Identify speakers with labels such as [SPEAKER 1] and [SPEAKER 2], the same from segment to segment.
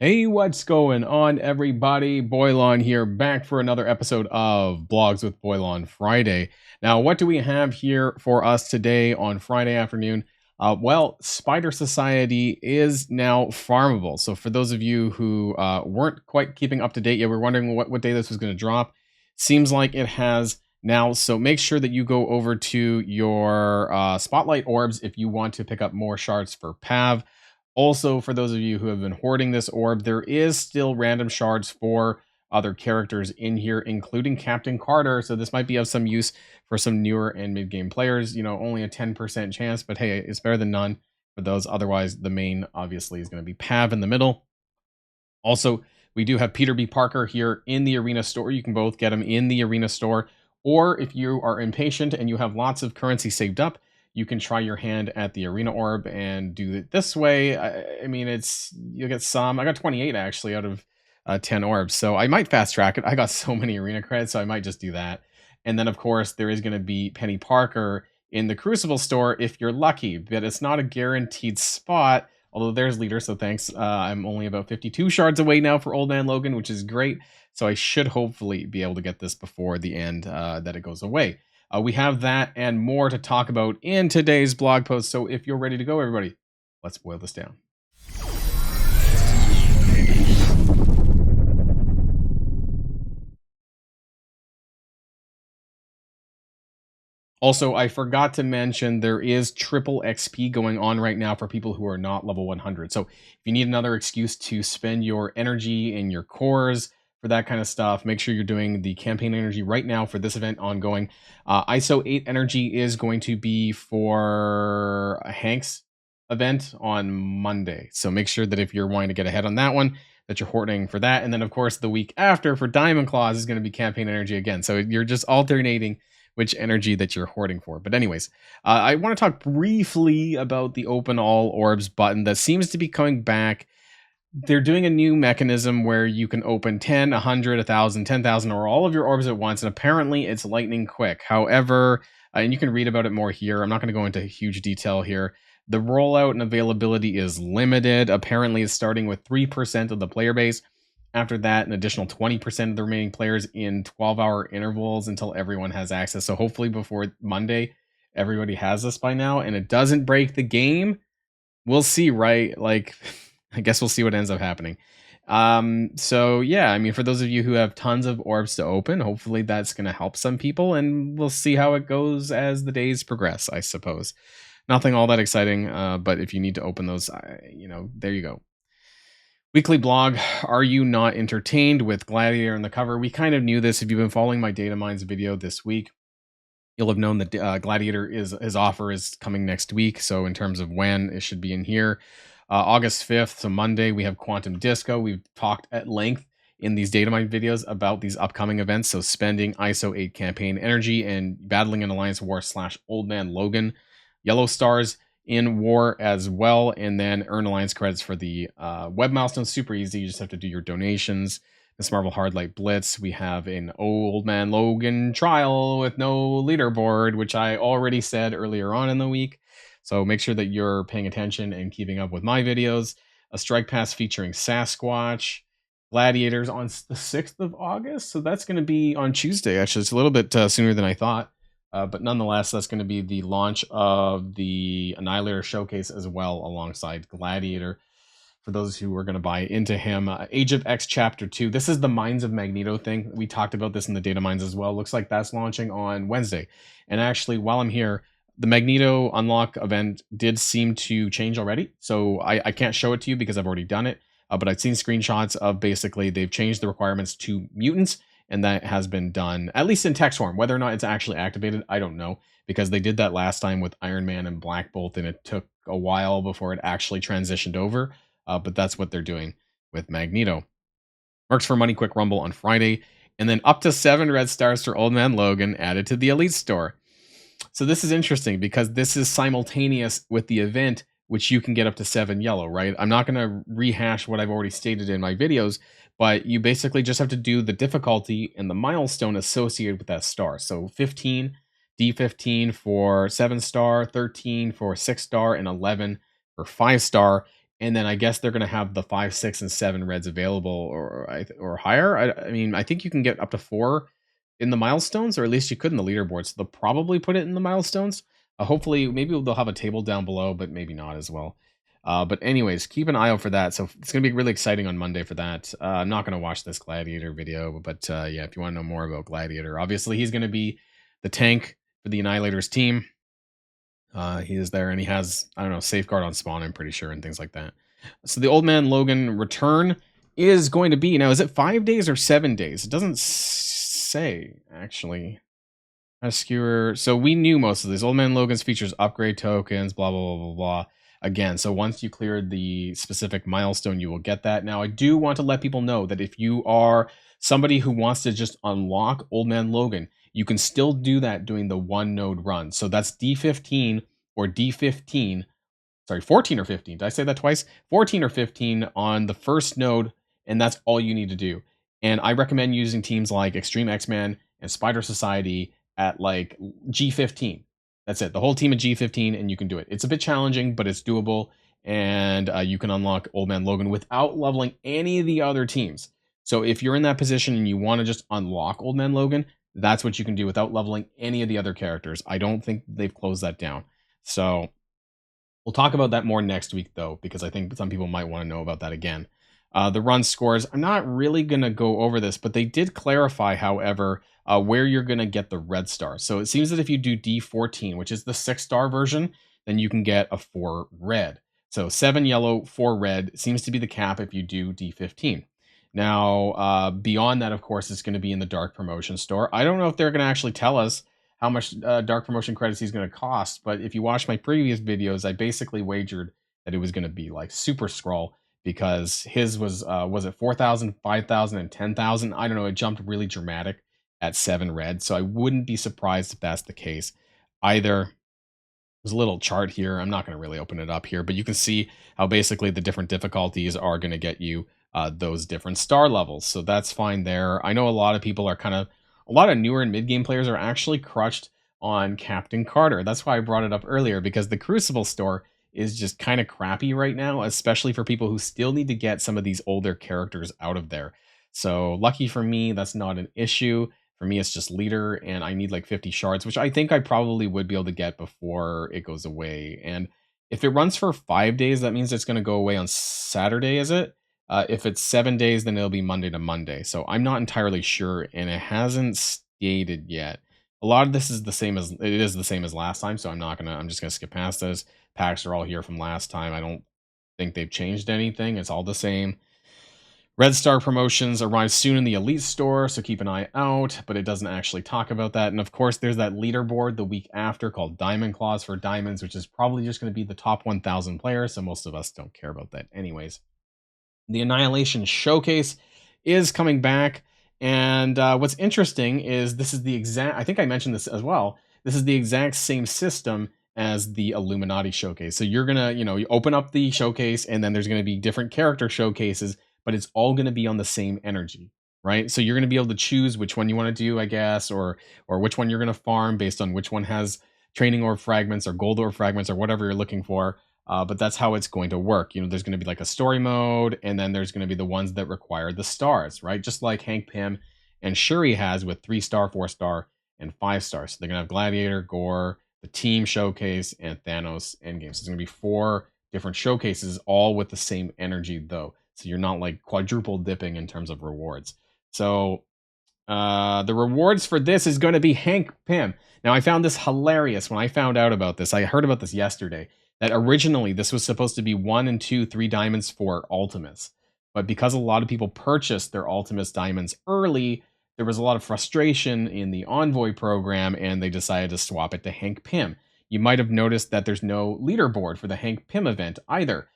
[SPEAKER 1] Hey, what's going on, everybody? Boilon here, back for another episode of Blogs with Boilon Friday. Now, what do we have here for us today on Friday afternoon? Well, Spider Society is now farmable. So, for those of you who weren't quite keeping up to date yet, we're wondering what day this was going to drop. Seems like it has now. So, make sure that you go over to your Spotlight Orbs if you want to pick up more shards for Pav. Also, for those of you who have been hoarding this orb, there is still random shards for other characters in here, including Captain Carter. So this might be of some use for some newer and mid-game players. You know, only a 10% chance, but hey, it's better than none for those. Otherwise, the main obviously is going to be Pav in the middle. Also, we do have Peter B. Parker here in the Arena store. You can both get him in the Arena store, or if you are impatient and you have lots of currency saved up, you can try your hand at the Arena Orb and do it this way. I mean, you'll get some. I got 28 actually out of 10 orbs, so I might fast track it. I got so many Arena credits, so I might just do that. And then, of course, there is going to be Penny Parker in the Crucible store if you're lucky, but it's not a guaranteed spot. Although there's leader, so thanks. I'm only about 52 shards away now for Old Man Logan, which is great. So I should hopefully be able to get this before the end that it goes away. We have that and more to talk about in today's blog post. So if you're ready to go, everybody, let's boil this down. Also, I forgot to mention there is triple XP going on right now for people who are not level 100. So if you need another excuse to spend your energy and your cores for that kind of stuff, make sure you're doing the campaign energy right now for this event ongoing. ISO 8 energy is going to be for a Hank's event on Monday. So make sure that if you're wanting to get ahead on that one, that you're hoarding for that. And then, of course, the week after for Diamond Claws is going to be campaign energy again. So you're just alternating which energy that you're hoarding for. But anyways, I want to talk briefly about the Open All Orbs button that seems to be coming back. They're doing a new mechanism where you can open 10, 100, 1,000, 10,000, or all of your orbs at once, and apparently it's lightning quick. However, and you can read about it more here. I'm not going to go into huge detail here. The rollout and availability is limited. Apparently, it's starting with 3% of the player base. After that, an additional 20% of the remaining players in 12-hour intervals until everyone has access. So hopefully before Monday, everybody has this by now, and it doesn't break the game. We'll see, right? Like, I guess we'll see what ends up happening. So yeah, I mean, for those of you who have tons of orbs to open, hopefully that's going to help some people, and we'll see how it goes as the days progress, I suppose. Nothing all that exciting, but if you need to open those, there you go. Weekly blog, are you not entertained with Gladiator on the cover? We kind of knew this. If you've been following my Data Mines video this week, you'll have known that Gladiator his offer is coming next week. So in terms of when, it should be in here. August 5th, so Monday, we have Quantum Disco. We've talked at length in these Data Mine videos about these upcoming events. So spending ISO 8 campaign energy and battling an Alliance War / Old Man Logan. Yellow Stars in War as well, and then earn Alliance credits for the web milestones. Super easy. You just have to do your donations. Miss Marvel Hardlight Blitz. We have an Old Man Logan trial with no leaderboard, which I already said earlier on in the week. So make sure that you're paying attention and keeping up with my videos. A Strike Pass featuring Sasquatch. Gladiators on the 6th of August. So that's going to be on Tuesday. Actually, it's a little bit sooner than I thought. But nonetheless, that's going to be the launch of the Annihilation Showcase as well, alongside Gladiator. For those who are going to buy into him, Age of X Chapter 2. This is the Minds of Magneto thing. We talked about this in the Data Mines as well. Looks like that's launching on Wednesday. And actually, while I'm here, the Magneto Unlock event did seem to change already. So I can't show it to you because I've already done it. But I've seen screenshots of basically they've changed the requirements to mutants. And that has been done, at least in text form. Whether or not it's actually activated, I don't know. Because they did that last time with Iron Man and Black Bolt, and it took a while before it actually transitioned over. But that's what they're doing with Magneto. Works for Money Quick Rumble on Friday. And then up to 7 Red Stars for Old Man Logan added to the Elite Store. So this is interesting because this is simultaneous with the event, which you can get up to 7 yellow, right? I'm not going to rehash what I've already stated in my videos, but you basically just have to do the difficulty and the milestone associated with that star. So 15, D15 for 7 star, 13 for 6 star, and 11 for 5 star. and then I guess they're going to have the 5, 6, and 7 reds available, or higher. I mean, I think you can get up to 4 in the milestones, or at least you could in the leaderboard. So they'll probably put it in the milestones. Hopefully, maybe they'll have a table down below, but maybe not as well. But anyways, keep an eye out for that. So it's going to be really exciting on Monday for that. I'm not going to watch this Gladiator video, but yeah, if you want to know more about Gladiator, obviously he's going to be the tank for the Annihilators team. He is there, and he has, I don't know, safeguard on spawn, I'm pretty sure, and things like that. So the old man Logan return is going to be, now, is it 5 days or 7 days? It doesn't say, actually. Skewer. So we knew most of this. Old Man Logan's features upgrade tokens, blah, blah, blah, blah, blah. Again, so once you cleared the specific milestone, you will get that. Now, I do want to let people know that if you are somebody who wants to just unlock Old Man Logan, you can still do that doing the one node run. So that's D15 or D15. Sorry, 14 or 15. Did I say that twice? 14 or 15 on the first node, and that's all you need to do. And I recommend using teams like Extreme X-Man and Spider Society at like G15. That's it. The whole team at G15, and you can do it. It's a bit challenging, but it's doable. And you can unlock Old Man Logan without leveling any of the other teams. So if you're in that position and you want to just unlock Old Man Logan, that's what you can do without leveling any of the other characters. I don't think they've closed that down. So we'll talk about that more next week, though, because I think some people might want to know about that again. The run scores, I'm not really going to go over this, but they did clarify, however, where you're going to get the red star. So it seems that if you do D14, which is the 6-star version, then you can get a 4 red. So 7 yellow, 4 red seems to be the cap if you do D15. Now, beyond that, of course, it's going to be in the Dark Promotion store. I don't know if they're going to actually tell us how much Dark Promotion credits he's going to cost, but if you watch my previous videos, I basically wagered that it was going to be like Super Scroll, because his was it 4,000, 5,000, and 10,000? I don't know. It jumped really dramatic at 7 red, so I wouldn't be surprised if that's the case either. There's a little chart here. I'm not going to really open it up here, but you can see how basically the different difficulties are going to get you those different star levels. So that's fine there. I know a lot of people are a lot of newer and mid-game players are actually crushed on Captain Carter. That's why I brought it up earlier, because the Crucible store is just kind of crappy right now, especially for people who still need to get some of these older characters out of there. So lucky for me, that's not an issue. For me, it's just leader, and I need like 50 shards, which I think I probably would be able to get before it goes away. And if it runs for 5 days, that means it's going to go away on Saturday, is it? If it's 7 days, then it'll be Monday to Monday. So I'm not entirely sure, and it hasn't stated yet. A lot of this is the same as last time, so I'm just gonna skip past this. Packs are all here from last time. I don't think they've changed anything. It's all the same. Red Star promotions arrive soon in the Elite store, so keep an eye out, but it doesn't actually talk about that. And of course, there's that leaderboard the week after called Diamond Claws for Diamonds, which is probably just going to be the top 1,000 players, so most of us don't care about that anyways. The Annihilation Showcase is coming back, and what's interesting is this is the exact, I think I mentioned this as well, this is the exact same system as the Illuminati Showcase. So you're gonna, you open up the showcase, and then there's gonna be different character showcases, but it's all gonna be on the same energy, right? So you're gonna be able to choose which one you want to do, I guess, or which one you're gonna farm based on which one has training orb fragments or gold orb fragments or whatever you're looking for. But that's how it's going to work. There's going to be like a story mode, and then there's going to be the ones that require the stars, right? Just like Hank Pym and Shuri has with 3-star, 4-star, and 5-star. So they're going to have Gladiator, Gore, the Team Showcase, and Thanos Endgame. So there's going to be 4 different showcases, all with the same energy, though. So you're not like quadruple dipping in terms of rewards. So the rewards for this is going to be Hank Pym. Now, I found this hilarious when I found out about this. I heard about this yesterday, that originally this was supposed to be 1 and 2, 3 diamonds for Ultimates. But because a lot of people purchased their Ultimates diamonds early, there was a lot of frustration in the Envoy program, and they decided to swap it to Hank Pym. You might have noticed that there's no leaderboard for the Hank Pym event either,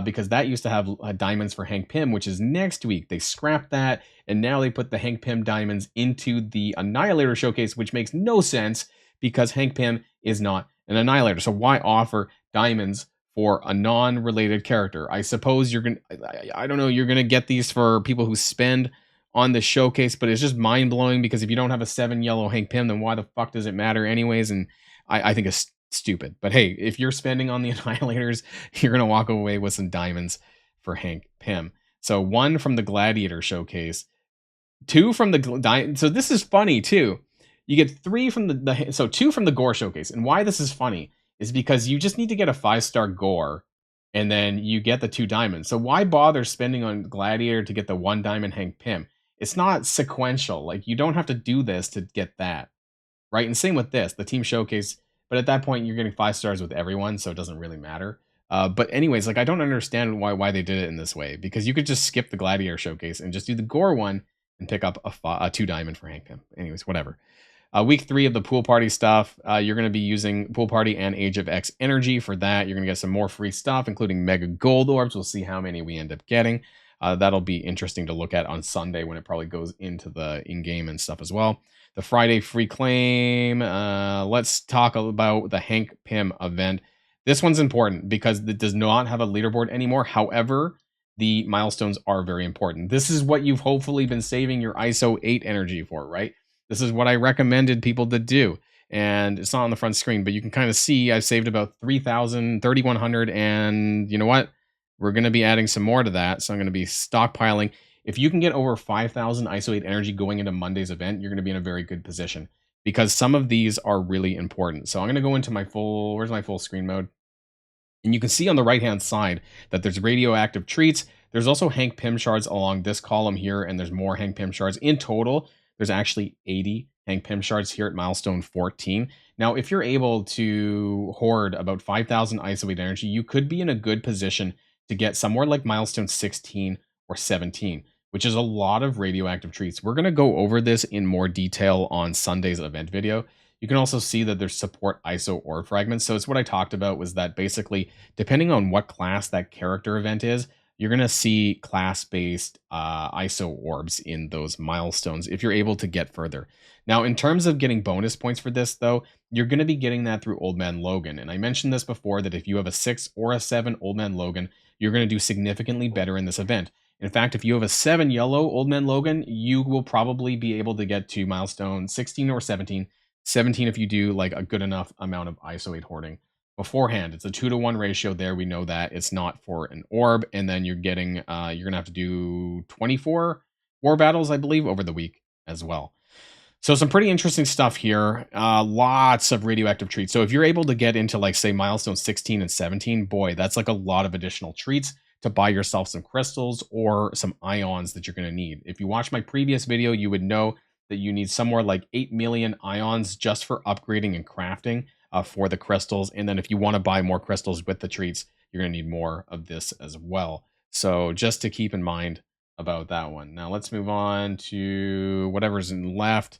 [SPEAKER 1] because that used to have diamonds for Hank Pym, which is next week. They scrapped that, and now they put the Hank Pym diamonds into the Annihilator Showcase, which makes no sense because Hank Pym is not an Annihilator. So why offer diamonds for a non-related character? I suppose you're gonna, I don't know, you're gonna get these for people who spend on the showcase, but it's just mind-blowing, because if you don't have a 7 yellow Hank Pym, then why the fuck does it matter anyways? And I think it's Stupid. But hey, if you're spending on the Annihilators, you're going to walk away with some diamonds for Hank Pym. So 1 from the Gladiator Showcase, 2 from the so this is funny too. You get 3 from so 2 from the Gore Showcase. And why this is funny is because you just need to get a 5-star Gore and then you get the 2 diamonds. So why bother spending on Gladiator to get the 1 diamond Hank Pym? It's not sequential. Like, you don't have to do this to get that, right? And same with this, the Team Showcase. But at that point, you're getting 5 stars with everyone, so it doesn't really matter. But anyways, like, I don't understand why they did it in this way, because you could just skip the Gladiator Showcase and just do the Gore one and pick up a 2 diamond for Hank Pym. Anyways, whatever. Week 3 of the pool party stuff, you're going to be using pool party and Age of X energy for that. You're going to get some more free stuff, including mega gold orbs. We'll see how many we end up getting. That'll be interesting to look at on Sunday when it probably goes into the in-game and stuff as well. The Friday free claim. Let's talk about the Hank Pym event. This one's important because it does not have a leaderboard anymore. However, the milestones are very important. This is what you've hopefully been saving your ISO 8 energy for, right? This is what I recommended people to do. And it's not on the front screen, but you can kind of see I've saved about 3,000, 3,100. And you know what? We're going to be adding some more to that. So I'm going to be stockpiling. If you can get over 5,000 ISO 8 energy going into Monday's event, you're going to be in a very good position because some of these are really important. So I'm going to go into my where's my full screen mode? And you can see on the right-hand side that there's radioactive treats. There's also Hank Pym shards along this column here, and there's more Hank Pym shards. In total, there's actually 80 Hank Pym shards here at milestone 14. Now, if you're able to hoard about 5,000 ISO 8 energy, you could be in a good position to get somewhere like milestone 16 or 17, which is a lot of radioactive treats. We're going to go over this in more detail on Sunday's event video. You can also see that there's support ISO orb fragments. So it's what I talked about, was that basically, depending on what class that character event is, you're going to see class-based ISO orbs in those milestones if you're able to get further. Now, in terms of getting bonus points for this, though, you're going to be getting that through Old Man Logan. And I mentioned this before, that if you have a 6 or a 7 Old Man Logan, you're going to do significantly better in this event. In fact, if you have a 7 yellow Old Man Logan, you will probably be able to get to milestone 16 or 17. 17 if you do like a good enough amount of ISO 8 hoarding beforehand. It's a 2-to-1 ratio there. We know that it's not for an orb. And then you're getting, you're going to have to do 24 war battles, I believe, over the week as well. So some pretty interesting stuff here. Lots of radioactive treats. So if you're able to get into, like, say, milestone 16 and 17, boy, that's like a lot of additional treats to buy yourself some crystals or some ions that you're going to need. If you watch my previous video, you would know that you need somewhere like 8 million ions just for upgrading and crafting for the crystals. And then if you want to buy more crystals with the treats, you're going to need more of this as well. So just to keep in mind about that one. Now let's move on to whatever's left.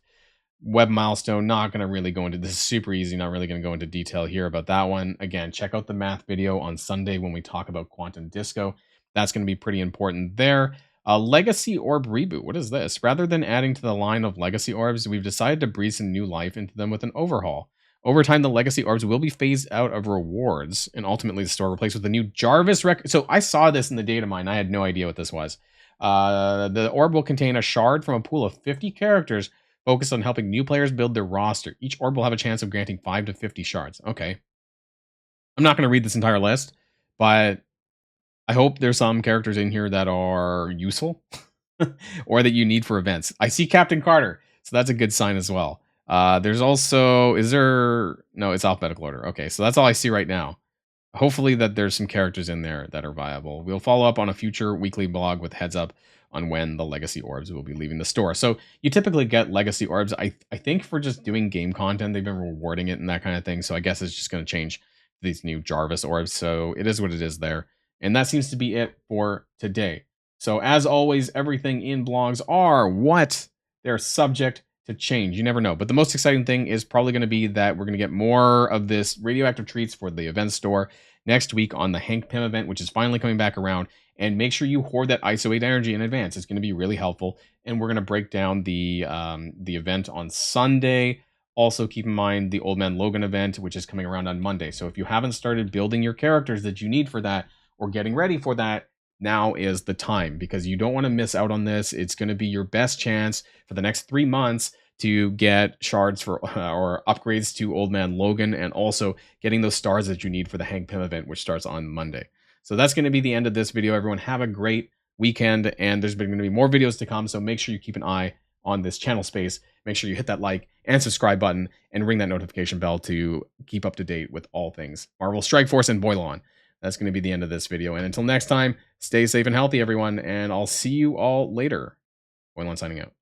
[SPEAKER 1] Web milestone, not going to really go into this. Is super easy, not really going to go into detail here about that one. Again, check out the math video on Sunday when we talk about Quantum Disco. That's going to be pretty important there. Legacy Orb Reboot. What is this? Rather than adding to the line of Legacy Orbs, we've decided to breathe some new life into them with an overhaul. Over time, the Legacy Orbs will be phased out of rewards, and ultimately the store replaced with a new Jarvis record. So I saw this in the data mine. I had no idea what this was. The orb will contain a shard from a pool of 50 characters focused on helping new players build their roster. Each orb will have a chance of granting 5 to 50 shards. Okay. I'm not going to read this entire list, but I hope there's some characters in here that are useful or that you need for events. I see Captain Carter, so that's a good sign as well. There's also, no, it's alphabetical order. Okay, so that's all I see right now. Hopefully that there's some characters in there that are viable. We'll follow up on a future weekly blog with heads up on when the Legacy Orbs will be leaving the store. So you typically get Legacy Orbs, I think, for just doing game content. They've been rewarding it and that kind of thing. So I guess it's just going to change these new Jarvis Orbs. So it is what it is there. And that seems to be it for today. So as always, everything in blogs are what? They're subject to change. You never know. But the most exciting thing is probably going to be that we're going to get more of this radioactive treats for the event store next week on the Hank Pym event, which is finally coming back around. And make sure you hoard that ISO 8 energy in advance. It's going to be really helpful. And we're going to break down the event on Sunday. Also, keep in mind the Old Man Logan event, which is coming around on Monday. So if you haven't started building your characters that you need for that or getting ready for that, now is the time, because you don't want to miss out on this. It's going to be your best chance for the next 3 months to get shards for or upgrades to Old Man Logan, and also getting those stars that you need for the Pym event, which starts on Monday. So that's going to be the end of this video. Everyone have a great weekend, and there's going to be more videos to come, so make sure you keep an eye on this channel space. Make sure you hit that like and subscribe button and ring that notification bell to keep up to date with all things Marvel Strike Force and Boilon. That's going to be the end of this video, and until next time, stay safe and healthy, everyone, and I'll see you all later. Boilon signing out.